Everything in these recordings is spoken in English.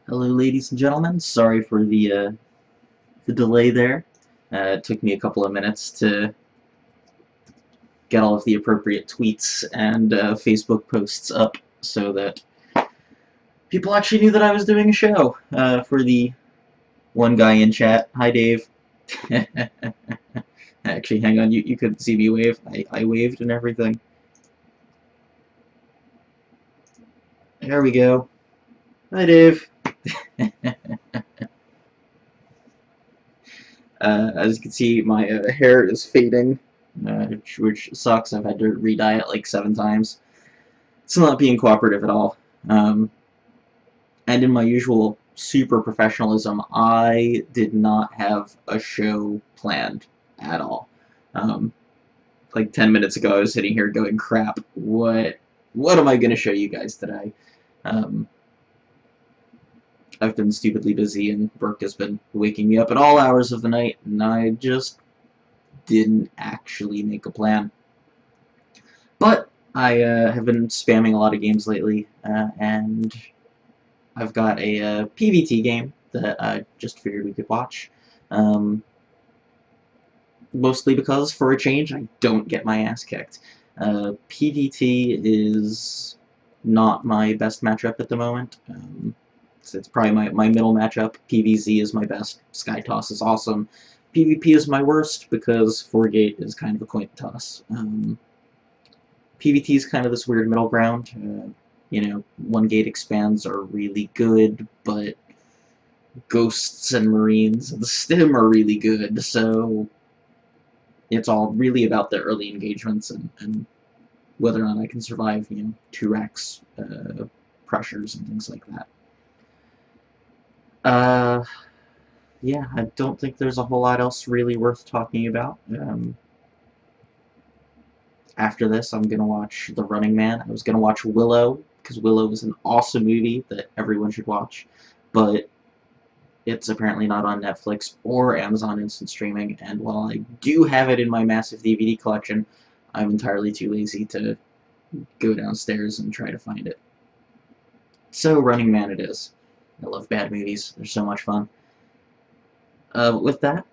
Hello, ladies and gentlemen. Sorry for the delay there. It took me a couple of minutes to get all of the appropriate tweets and Facebook posts up so that people actually knew that I was doing a show. For the one guy in chat, hi Dave. Actually, hang on, you couldn't see me wave. I waved and everything. There we go. Hi Dave. As you can see, my hair is fading, which sucks. I've had to re-dye it like 7 times. It's not being cooperative at all. And in my usual super professionalism, I did not have a show planned at all. Like 10 minutes ago, I was sitting here going, crap, what am I going to show you guys today? I've been stupidly busy, and work has been waking me up at all hours of the night, and I just didn't actually make a plan. But I have been spamming a lot of games lately, and I've got a PvT game that I just figured we could watch. Mostly because, for a change, I don't get my ass kicked. PvT is not my best matchup at the moment. It's probably my middle matchup. PvZ is my best. Skytoss is awesome. PvP is my worst because 4-gate is kind of a coin toss. PvT is kind of this weird middle ground. You know, 1-gate expands are really good, but ghosts and marines and the stim are really good, so it's all really about the early engagements and whether or not I can survive, you know, 2-racks pressures and things like that. Yeah, I don't think there's a whole lot else really worth talking about. After this, I'm gonna watch The Running Man. I was gonna watch Willow, because Willow is an awesome movie that everyone should watch, but it's apparently not on Netflix or Amazon Instant Streaming, and while I do have it in my massive DVD collection, I'm entirely too lazy to go downstairs and try to find it. So, Running Man it is. I love bad movies. They're so much fun. With that,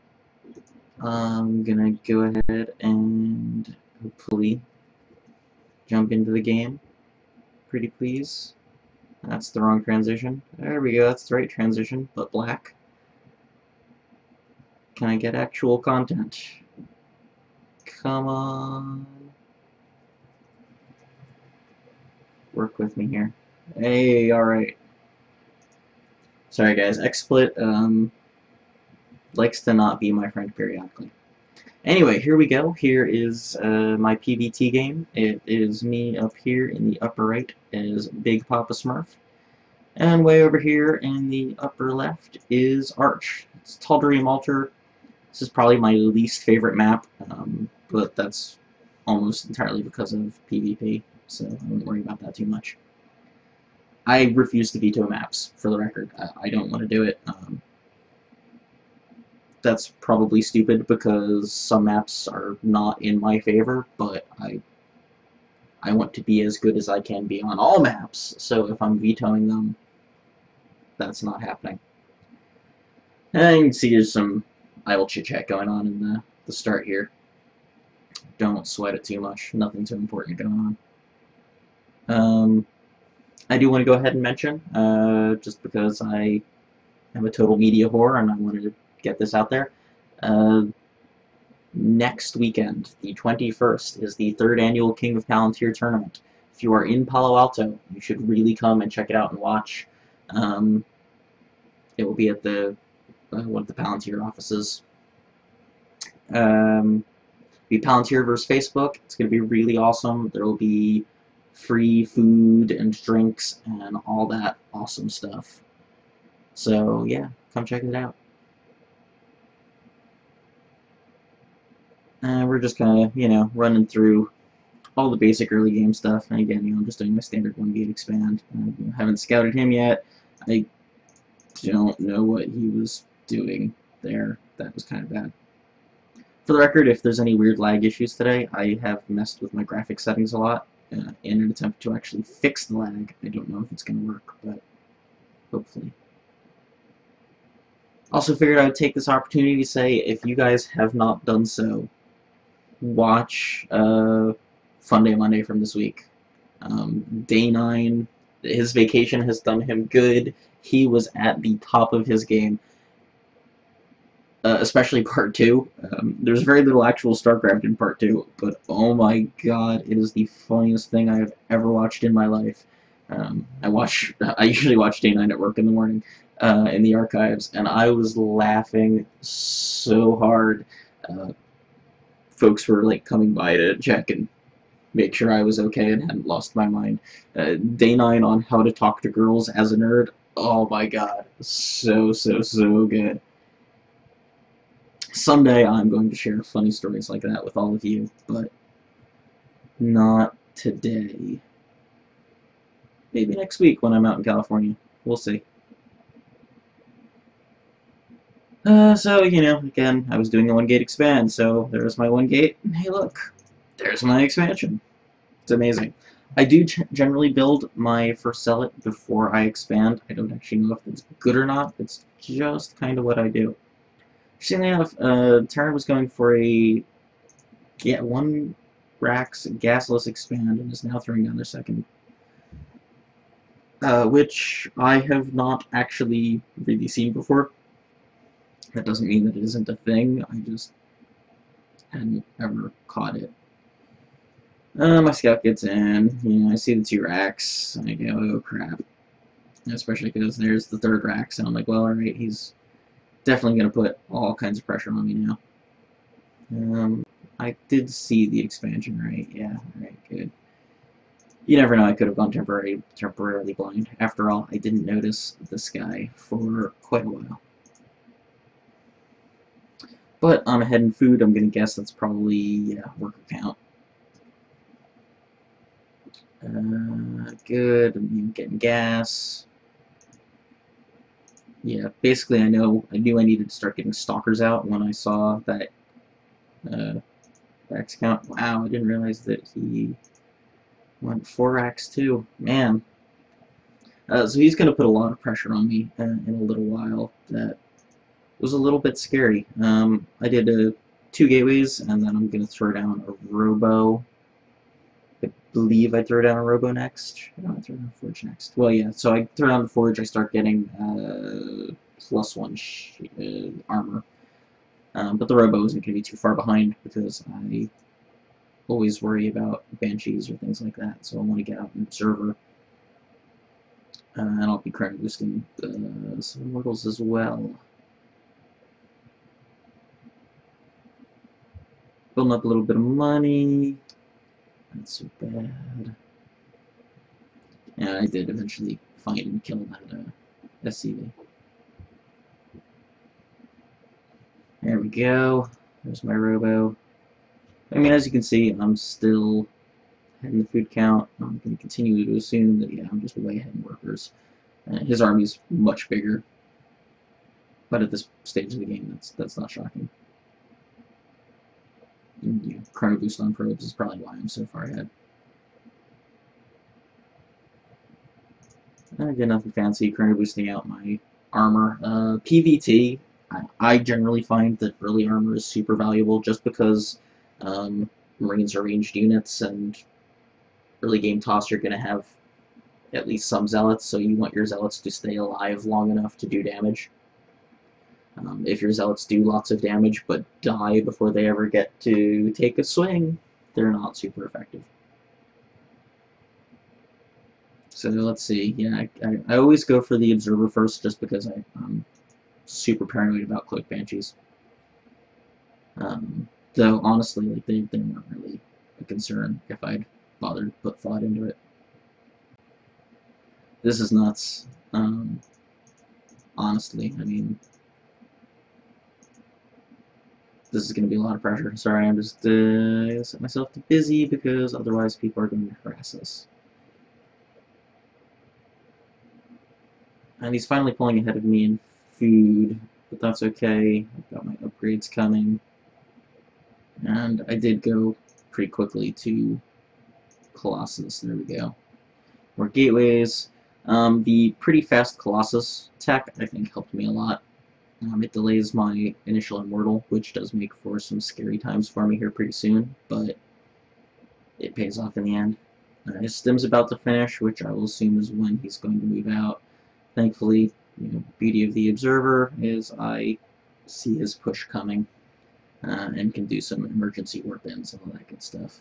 I'm gonna go ahead and hopefully jump into the game. Pretty please. That's the wrong transition. There we go, that's the right transition, but black. Can I get actual content? Come on. Work with me here. Hey, alright. Sorry guys, XSplit likes to not be my friend periodically. Anyway, here we go. Here is my PvT game. It is me up here in the upper right as Big Papa Smurf. And way over here in the upper left is Arch. It's Tal'Darim Altar. This is probably my least favorite map, but that's almost entirely because of PvP, so I won't worry about that too much. I refuse to veto maps, for the record. I don't want to do it. That's probably stupid because some maps are not in my favor, but I want to be as good as I can be on all maps, so if I'm vetoing them, that's not happening. And you can see there's some idle chit-chat going on in the start here. Don't sweat it too much. Nothing too important going on. I do want to go ahead and mention, just because I am a total media whore and I wanted to get this out there, next weekend, the 21st, is the 3rd annual King of Palantir tournament. If you are in Palo Alto, you should really come and check it out and watch. It will be at the one of the Palantir offices. Be Palantir versus Facebook. It's going to be really awesome. There will be free food and drinks and all that awesome stuff. So yeah, come check it out. We're just kind of, you know, running through all the basic early game stuff. And again, you know, I'm just doing my standard 1-gate expand. Haven't scouted him yet. I don't know what he was doing there. That was kind of bad. For the record, if there's any weird lag issues today, I have messed with my graphics settings a lot in an attempt to actually fix the lag. I don't know if it's going to work, but hopefully. Also figured I would take this opportunity to say, if you guys have not done so, watch Fun Day Monday from this week. Day 9, his vacation has done him good. He was at the top of his game, especially Part 2. There's very little actual StarCraft in Part 2, but oh my god, it is the funniest thing I have ever watched in my life. I usually watch Day 9 at work in the morning, in the archives, and I was laughing so hard. Folks were like coming by to check and make sure I was okay and hadn't lost my mind. Day 9 on how to talk to girls as a nerd. Oh my god, so good. Someday I'm going to share funny stories like that with all of you, but not today. Maybe next week when I'm out in California. We'll see. So, you know, again, I was doing a 1-gate expand, so there's my 1-gate, and hey look, there's my expansion. It's amazing. I do generally build my first zealot before I expand. I don't actually know if it's good or not, it's just kind of what I do. Interestingly enough, Terran was going for a 1 Rax gasless expand and is now throwing down their second. Which I have not actually really seen before. That doesn't mean that it isn't a thing, I just hadn't ever caught it. My scout gets in, you know, I see the 2 racks, and I go, oh crap. Especially because there's the 3rd rack, and I'm like, well, alright, he's definitely going to put all kinds of pressure on me now. I did see the expansion, right? Yeah, alright, good. You never know, I could have gone temporarily blind. After all, I didn't notice this guy for quite a while. But I'm ahead in food, I'm going to guess that's probably, yeah, worker count. Good, I'm getting gas. Yeah, basically I knew I needed to start getting stalkers out when I saw that Rax count. Wow, I didn't realize that he went 4 racks too. Man. So he's going to put a lot of pressure on me in a little while. That was a little bit scary. I did 2 gateways, and then I'm going to throw down a robo. I believe I throw down a robo next. No, I throw down a forge next. Well, yeah, so I throw down the forge, I start getting +1 armor. But the robo isn't going to be too far behind because I always worry about banshees or things like that, so I want to get out an observer. And I'll be credit boosting some immortals as well. Building up a little bit of money. Not so bad. And I did eventually find and kill that SCV. There we go. There's my robo. I mean, as you can see, I'm still ahead in the food count. I'm going to continue to assume that, yeah, I'm just way ahead in workers. His army's much bigger. But at this stage of the game, that's not shocking. And, you know, chrono boost on probes is probably why I'm so far ahead. I get nothing fancy, chrono boosting out my armor. PvT, I generally find that early armor is super valuable just because Marines are ranged units, and early game toss you're going to have at least some zealots, so you want your zealots to stay alive long enough to do damage. If your zealots do lots of damage but die before they ever get to take a swing, they're not super effective. So let's see, yeah, I always go for the observer first just because I'm super paranoid about cloak banshees. Though honestly, like they weren't really a concern if I'd bothered to put thought into it. This is nuts. Honestly, I mean, this is going to be a lot of pressure. Sorry, I'm just going to set myself to busy because otherwise people are going to harass us. And he's finally pulling ahead of me in food, but that's okay. I've got my upgrades coming. And I did go pretty quickly to Colossus. There we go. More gateways. The pretty fast Colossus tech, I think, helped me a lot. It delays my initial immortal, which does make for some scary times for me here pretty soon, but it pays off in the end. His stim's about to finish, which I will assume is when he's going to move out. Thankfully, beauty of the observer is I see his push coming and can do some emergency warp ins and all that good stuff.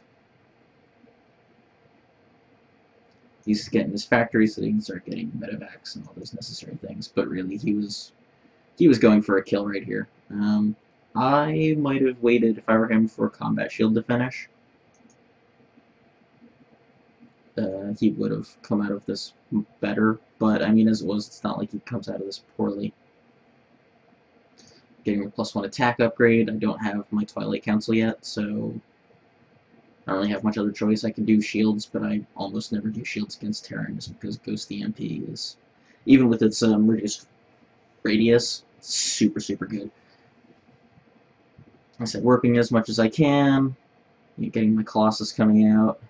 He's getting his factory so he can start getting medevacs and all those necessary things, but really he was going for a kill right here. I might have waited, if I were him, for a combat shield to finish. He would have come out of this better, but I mean, as it was, it's not like he comes out of this poorly. Getting a +1 attack upgrade. I don't have my Twilight Council yet, so I don't really have much other choice. I can do shields, but I almost never do shields against Terran just because Ghost EMP is, even with its reduced radius, super, super good. I said warping as much as I can, getting my Colossus coming out.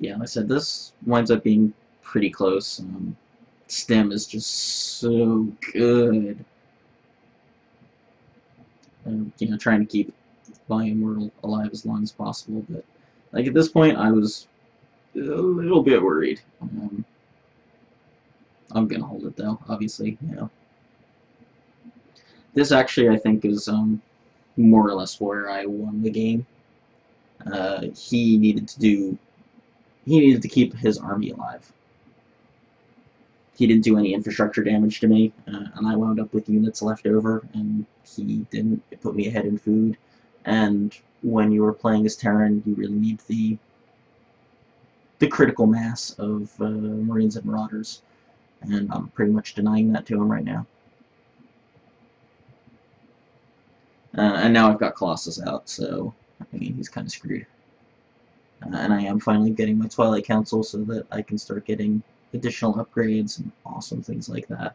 Yeah, like I said, this winds up being pretty close. Stem is just so good. Trying to keep my Immortal alive as long as possible, but like at this point, I was a little bit worried. I'm gonna hold it though, obviously. This actually, I think, is more or less where I won the game. He needed to keep his army alive. He didn't do any infrastructure damage to me, and I wound up with units left over, and he didn't. It put me ahead in food, and when you were playing as Terran, you really need the critical mass of Marines and Marauders, and I'm pretty much denying that to him right now. And now I've got Colossus out, so I mean, he's kind of screwed. And I am finally getting my Twilight Council so that I can start getting additional upgrades and awesome things like that.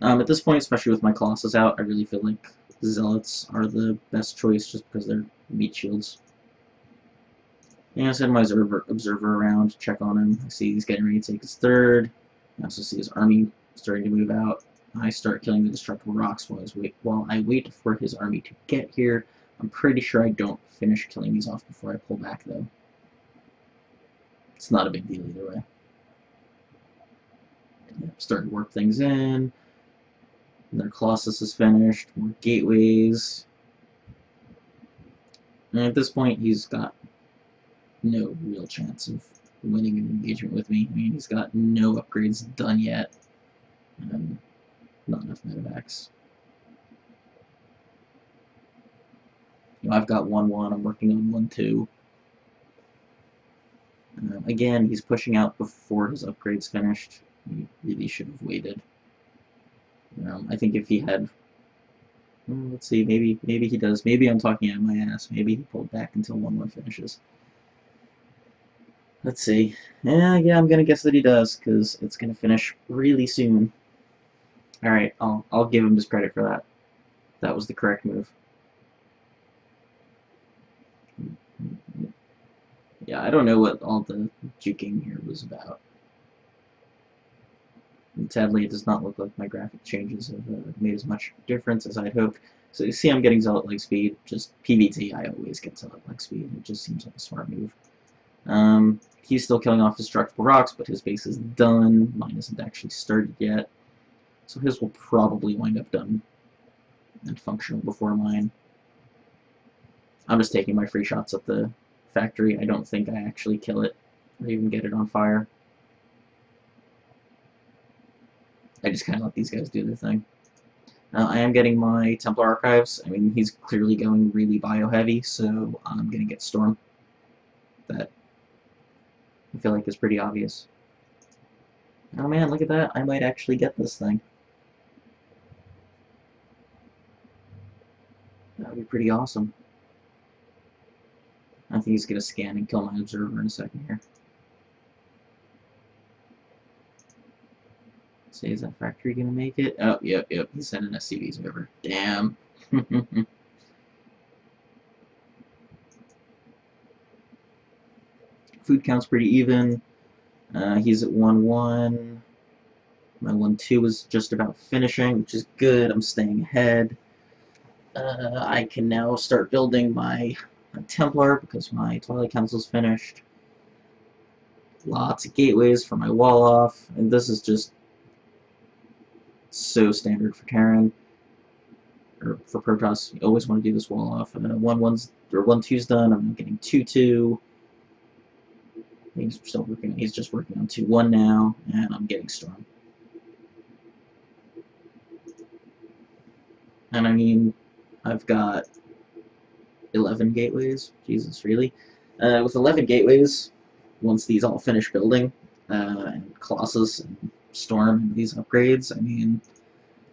At this point, especially with my Colossus out, I really feel like Zealots are the best choice just because they're meat shields. I send my observer around, check on him. I see he's getting ready to take his third. I also see his army starting to move out. I start killing the destructible rocks while I wait for his army to get here. I'm pretty sure I don't finish killing these off before I pull back, though. It's not a big deal either way. Starting to work things in. Their Colossus is finished. More gateways. And at this point, he's got no real chance of winning an engagement with me. I mean, he's got no upgrades done yet. Not enough medevacs. I've got 1-1. I'm working on 1-2. Again, he's pushing out before his upgrade's finished. He really should have waited. I think if he had, let's see, maybe he does. Maybe I'm talking out of my ass. Maybe he pulled back until 1-1 finishes. Let's see. Yeah, I'm gonna guess that he does because it's gonna finish really soon. All right, I'll give him his credit for that. That was the correct move. Yeah, I don't know what all the juking here was about. And sadly, it does not look like my graphic changes have made as much difference as I'd hoped. So you see I'm getting Zealot-like speed. Just PvT, I always get Zealot-like speed. It just seems like a smart move. He's still killing off destructible rocks, but his base is done. Mine isn't actually started yet. So his will probably wind up done and functional before mine. I'm just taking my free shots at the factory. I don't think I actually kill it or even get it on fire. I just kind of let these guys do their thing. I am getting my Templar Archives. I mean, he's clearly going really bio-heavy, so I'm going to get Storm. That I feel like is pretty obvious. Oh man, look at that. I might actually get this thing. That would be pretty awesome. I think he's going to scan and kill my observer in a second here. So is that factory going to make it? Oh, yep. He's sending SCVs over. Damn. Food count's pretty even. He's at 1-1. My 1-2 is just about finishing, which is good. I'm staying ahead. I can now start building my Templar because my Twilight Council's finished. Lots of gateways for my wall off, and this is just so standard for Terran, or for Protoss. You always want to do this wall off. 1-1's done. I'm getting 2-2. He's still working. He's just working on 2-1 now, and I'm getting Storm. And I mean, I've got 11 gateways. Jesus, really? With 11 gateways, once these all finish building, and Colossus and Storm and these upgrades, I mean,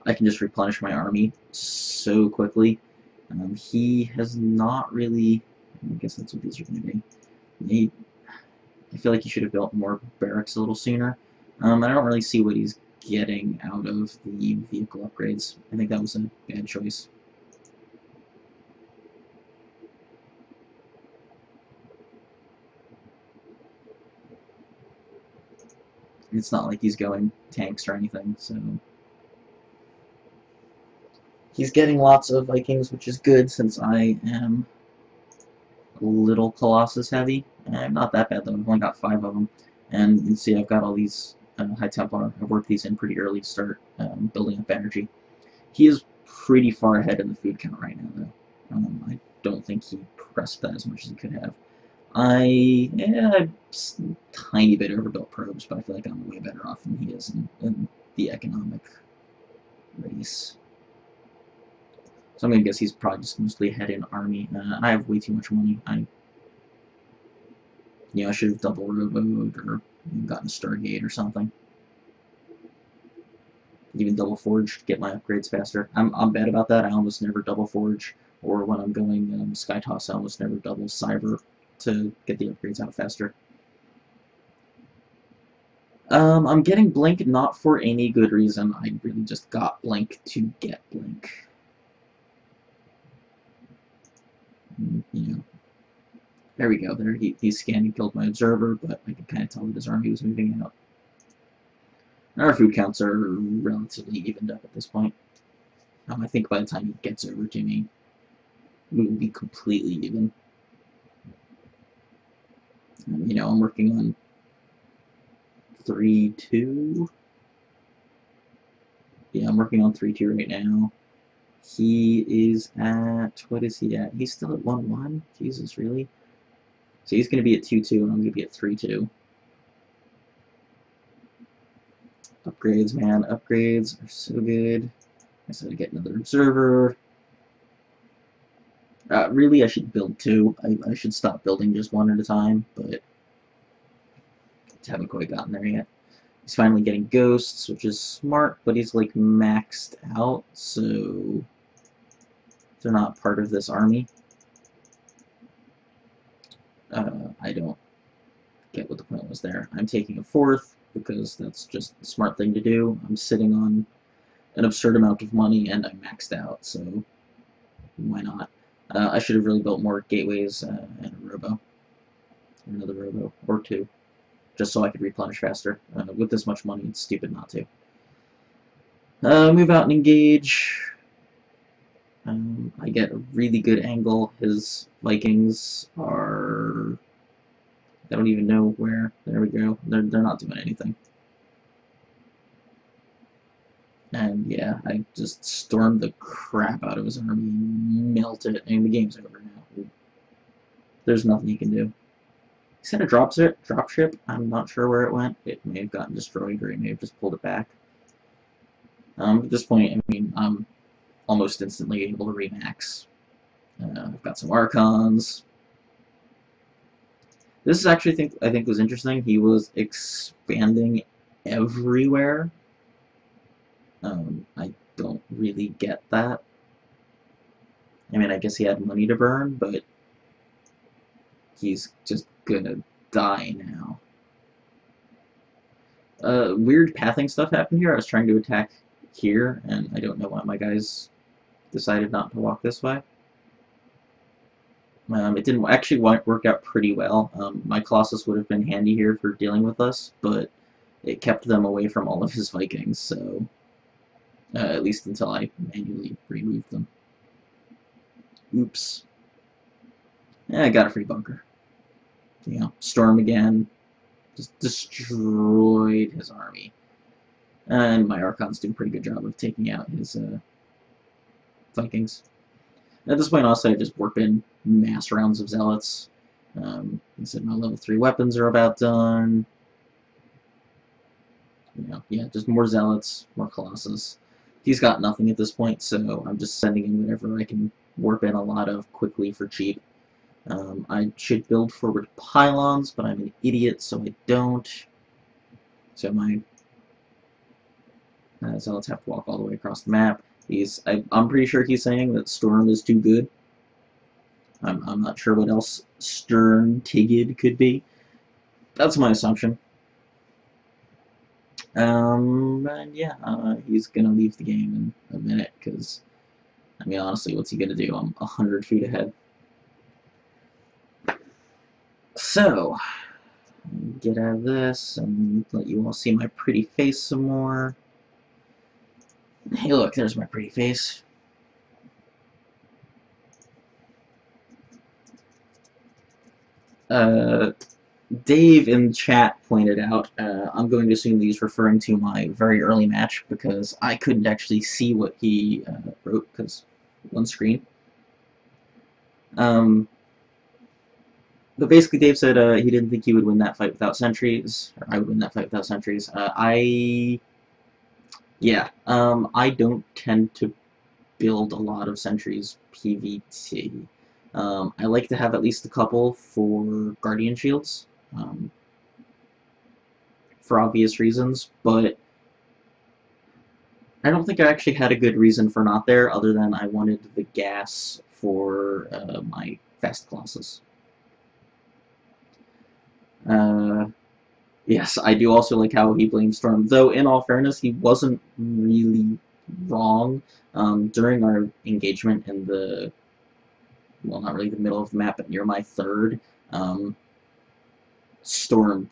I can just replenish my army so quickly. He has not really... I guess that's what these are going to be. I feel like he should have built more barracks a little sooner. I don't really see what he's getting out of the vehicle upgrades. I think that was a bad choice. It's not like he's going tanks or anything, so... He's getting lots of Vikings, which is good since I am a little Colossus heavy. I'm not that bad though, I've only got 5 of them. And you can see I've got all these High Templar. I've worked these in pretty early to start building up energy. He is pretty far ahead in the food count right now though. I don't think he pressed that as much as he could have. I'm a tiny bit overbuilt probes, but I feel like I'm way better off than he is in the economic race. So I'm going to guess he's probably just mostly ahead in army. I have way too much money. I should have double roboed or gotten a Stargate or something. Even double forge to get my upgrades faster. I'm bad about that. I almost never double forge, or when I'm going Sky Toss, I almost never double cyber to get the upgrades out faster. I'm getting Blink not for any good reason. I really just got Blink to get Blink. There we go. There he scanned and killed my observer, but I could kind of tell that his army was moving out. Our food counts are relatively evened up at this point. I think by the time he gets over to me, we will be completely even. I'm working on 3-2. Yeah, I'm working on 3-2 right now. He is at, what is he at? He's still at 1-1? Jesus, really? So he's going to be at 2-2, and I'm going to be at 3-2. Upgrades, man. Upgrades are so good. I said to get another observer. Really, I should build 2. I should stop building just 1 at a time, but I haven't quite gotten there yet. He's finally getting ghosts, which is smart, but he's like maxed out, so they're not part of this army. I don't get what the point was there. I'm taking a 4th because that's just the smart thing to do. I'm sitting on an absurd amount of money and I'm maxed out, so why not? I should have really built more gateways and a robo. Another robo, or 2. Just so I could replenish faster. With this much money, it's stupid not to. Move out and engage. I get a really good angle. His Vikings are... I don't even know where. There we go. They're not doing anything. And yeah, I just stormed the crap out of his army and melted it. And the game's over now. There's nothing he can do. He sent a dropship. I'm not sure where it went. It may have gotten destroyed, or he may have just pulled it back. At this point, I mean, I'm almost instantly able to remax. I've got some Archons. This is actually, I think was interesting. He was expanding everywhere. I don't really get that. I mean, I guess he had money to burn, but he's just gonna die now. Weird pathing stuff happened here. I was trying to attack here, and I don't know why my guys decided not to walk this way. It didn't actually work out pretty well. My Colossus would have been handy here for dealing with us, but it kept them away from all of his Vikings, so at least until I manually removed them. Oops. Yeah, I got a free bunker. You know, storm again, just destroyed his army. And my Archons do a pretty good job of taking out his Vikings. At this point, also, I just warp in mass rounds of Zealots. I said my level 3 weapons are about done. You know, yeah, just more Zealots, more Colossus. He's got nothing at this point, so I'm just sending in whatever I can warp in a lot of quickly for cheap. I should build forward pylons, but I'm an idiot, so I don't. So my Zealots have to walk all the way across the map. I'm pretty sure he's saying that Storm is too good. I'm not sure what else Stern Tigid could be. That's my assumption. And yeah, he's gonna leave the game in a minute, because, I mean, honestly, what's he gonna do? I'm 100 feet ahead. So, get out of this, and let you all see my pretty face some more. Hey, look, there's my pretty face. Dave in chat pointed out, I'm going to assume that he's referring to my very early match, because I couldn't actually see what he wrote, because one screen. But basically Dave said he didn't think he would win that fight without sentries, or I would win that fight without sentries. I don't tend to build a lot of sentries PvT. I like to have at least a couple for Guardian Shields, for obvious reasons, but I don't think I actually had a good reason for not there, other than I wanted the gas for my fast Colossus. Yes, I do also like how he blamed Storm, though in all fairness, he wasn't really wrong. During our engagement in the, well, not really the middle of the map, but near my third, Storm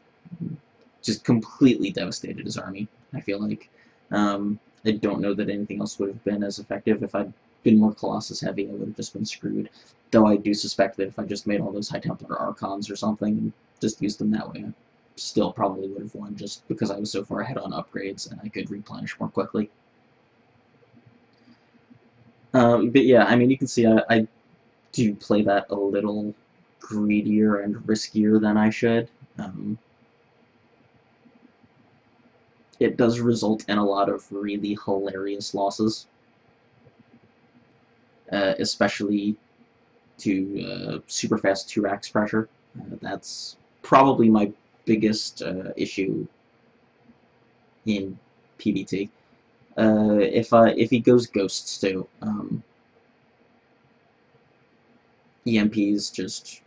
just completely devastated his army, I feel like. I don't know that anything else would have been as effective. If I'd been more Colossus heavy, I would have just been screwed. Though I do suspect that if I just made all those High Templar Archons or something and just used them that way, I still probably would have won, just because I was so far ahead on upgrades and I could replenish more quickly. But yeah, I mean, you can see I do play that a little greedier and riskier than I should. It does result in a lot of really hilarious losses, especially to super fast 2-racks pressure. That's probably my biggest issue in PvT. If he goes ghosts too, EMPs just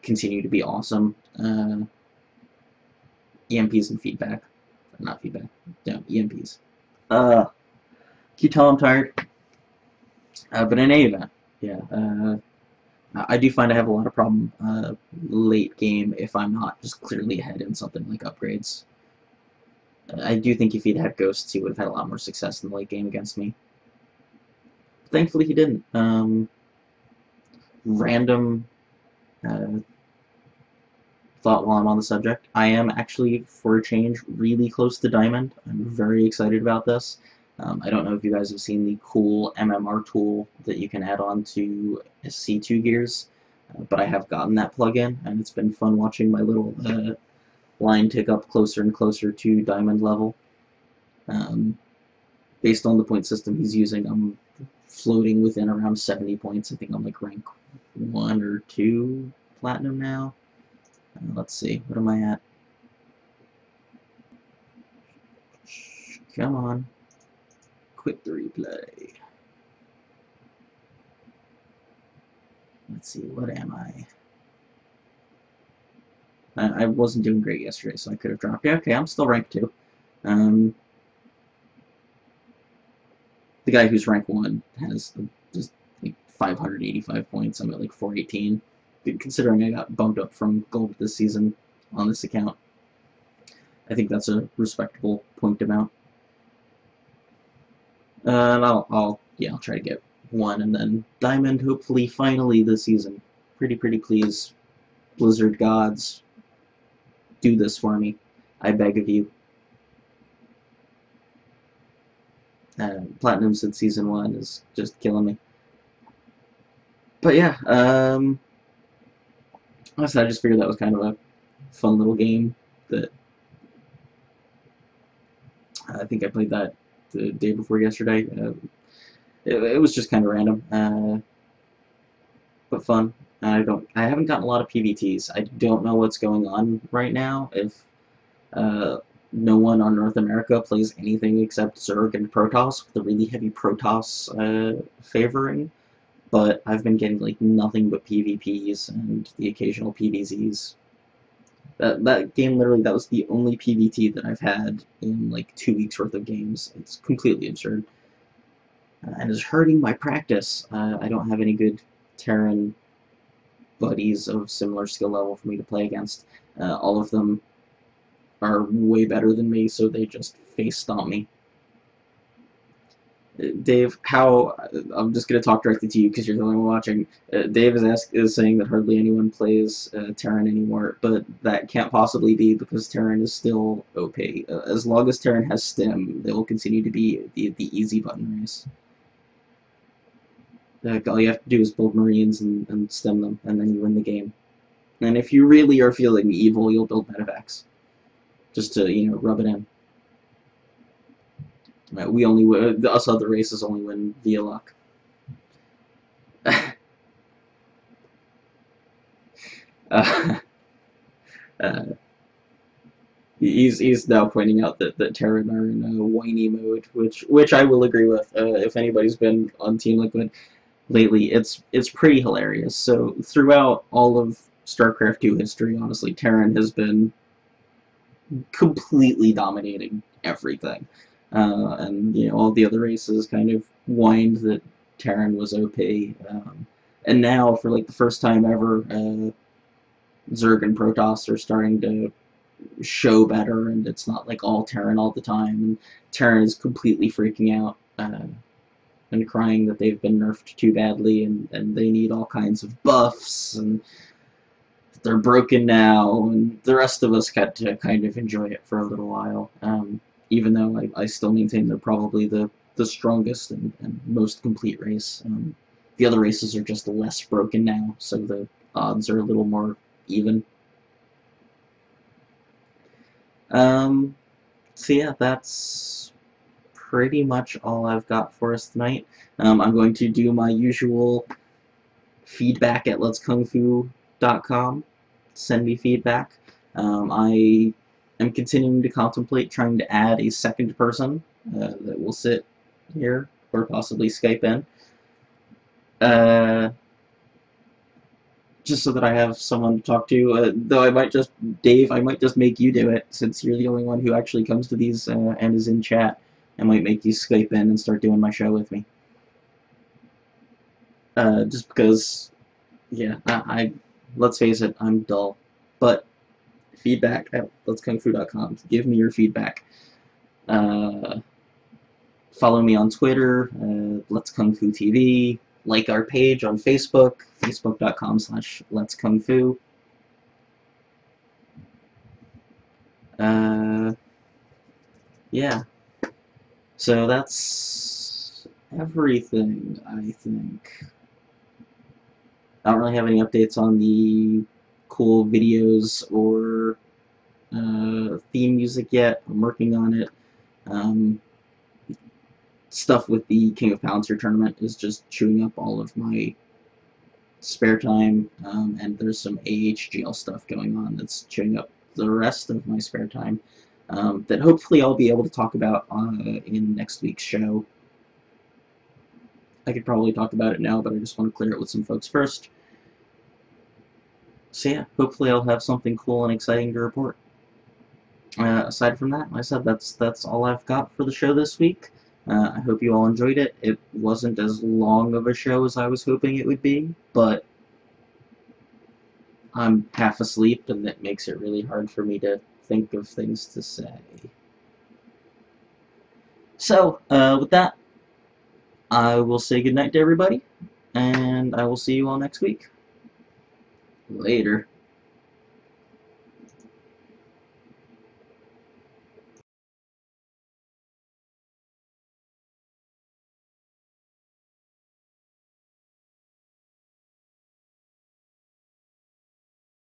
continue to be awesome. EMPs and feedback. Not feedback. No, EMPs. Can you tell I'm tired? But in any event, yeah, I do find I have a lot of problem late game if I'm not just clearly ahead in something like upgrades. I do think if he'd had ghosts, he would have had a lot more success in the late game against me. Thankfully, he didn't. Random thought while I'm on the subject. I am actually, for a change, really close to Diamond. I'm very excited about this. I don't know if you guys have seen the cool MMR tool that you can add on to C2 gears, but I have gotten that plugin, and it's been fun watching my little line tick up closer and closer to Diamond level. Based on the point system he's using, I'm floating within around 70 points. I think I'm like rank 1 or 2 Platinum now. Let's see, what am I at? Come on. Quit the replay. Let's see, what am I? I wasn't doing great yesterday, so I could have dropped. Yeah, okay, I'm still rank 2. The guy who's rank 1 has just like 585 points. I'm at like 418. Considering I got bumped up from gold this season on this account. I think that's a respectable point amount. And I'll try to get one, and then Diamond, hopefully, finally this season. Pretty please, Blizzard gods, do this for me. I beg of you. Platinum since Season 1 is just killing me. But yeah, honestly, I just figured that was kind of a fun little game that I think I played that the day before yesterday. It was just kind of random, but fun. I haven't gotten a lot of PvTs. I don't know what's going on right now. If no one on North America plays anything except Zerg and Protoss, with a really heavy Protoss favoring. But I've been getting like nothing but PvPs and the occasional PvZs. That game, literally, that was the only PvT that I've had in like 2 weeks worth of games. It's completely absurd. And it's hurting my practice. I don't have any good Terran buddies of similar skill level for me to play against. All of them are way better than me, so they just face stomp me. Dave, I'm just going to talk directly to you because you're the only one watching. Dave is saying that hardly anyone plays Terran anymore, but that can't possibly be because Terran is still OP. As long as Terran has stim, they will continue to be the easy button race. All you have to do is build Marines and stem them, and then you win the game. And if you really are feeling evil, you'll build Medivacs. Just to, rub it in. We only win, us other races only win via luck. He's now pointing out that Terran are in a whiny mode, which I will agree with. If anybody's been on Team Liquid lately, it's pretty hilarious. So throughout all of StarCraft 2 history, honestly, Terran has been completely dominating everything. And all the other races kind of whined that Terran was OP. And now, for like the first time ever, Zerg and Protoss are starting to show better, and it's not like all Terran all the time. And Terran is completely freaking out and crying that they've been nerfed too badly, and they need all kinds of buffs, and they're broken now, and the rest of us got to kind of enjoy it for a little while. Even though I still maintain they're probably the strongest and most complete race. The other races are just less broken now, so the odds are a little more even. So yeah, that's pretty much all I've got for us tonight. I'm going to do my usual feedback at letskungfu.com. Send me feedback. I am continuing to contemplate trying to add a second person that will sit here, or possibly Skype in. Just so that I have someone to talk to, though Dave, I might just make you do it, since you're the only one who actually comes to these and is in chat. I might make you Skype in and start doing my show with me. Just because, yeah, let's face it, I'm dull. But feedback at letskungfu.com. Give me your feedback. Follow me on Twitter, Let's Kung Fu TV. Like our page on Facebook, facebook.com/letskungfu. Yeah. So that's everything, I think. I don't really have any updates on the cool videos or theme music yet. I'm working on it. Stuff with the King of Palantir tournament is just chewing up all of my spare time, and there's some AHGL stuff going on that's chewing up the rest of my spare time, that hopefully I'll be able to talk about in next week's show. I could probably talk about it now, but I just want to clear it with some folks first. So yeah, hopefully I'll have something cool and exciting to report. Aside from that, like I said, that's all I've got for the show this week. I hope you all enjoyed it. It wasn't as long of a show as I was hoping it would be, but I'm half asleep, and that makes it really hard for me to think of things to say. So, with that, I will say goodnight to everybody, and I will see you all next week. Later.